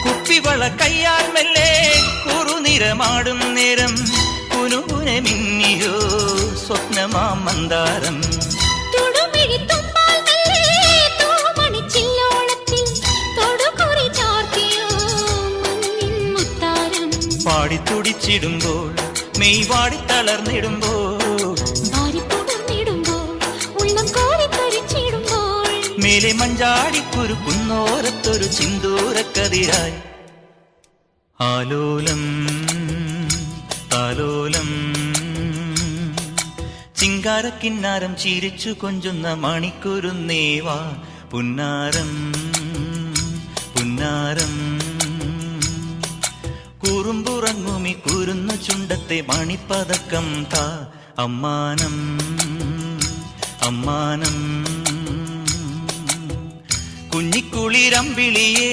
കുപ്പിവള കയ്യാൽ മെല്ലെ കുറുനിറമാടും നേരം കുനുകുനെ മിന്നിയോ സ്വപ്നമാം മന്ദാരം. പാടിത്തുടിച്ചിടുമ്പോൾ മെയ് വാടി തളർന്നിടുമ്പോൾ മേലെ മഞ്ചാടിക്കുരുക്കുന്നോരത്തൊരു ചിന്തൂരക്കതിരായി ആലോലം താലോലം ചിങ്കാരക്കിന്നാരം ചിരിച്ചു കൊഞ്ചുന്ന മണിക്കുരുന്നേവാ പുന്നാരം പുന്നാരം. കുറുമ്പുറങ്ങുമി കുരുന്നു ചുണ്ടത്തെ മണിപ്പതക്കം താ അമ്മാനം അമ്മാനം. കുഞ്ഞിക്കുളിരമ്പിളിയേ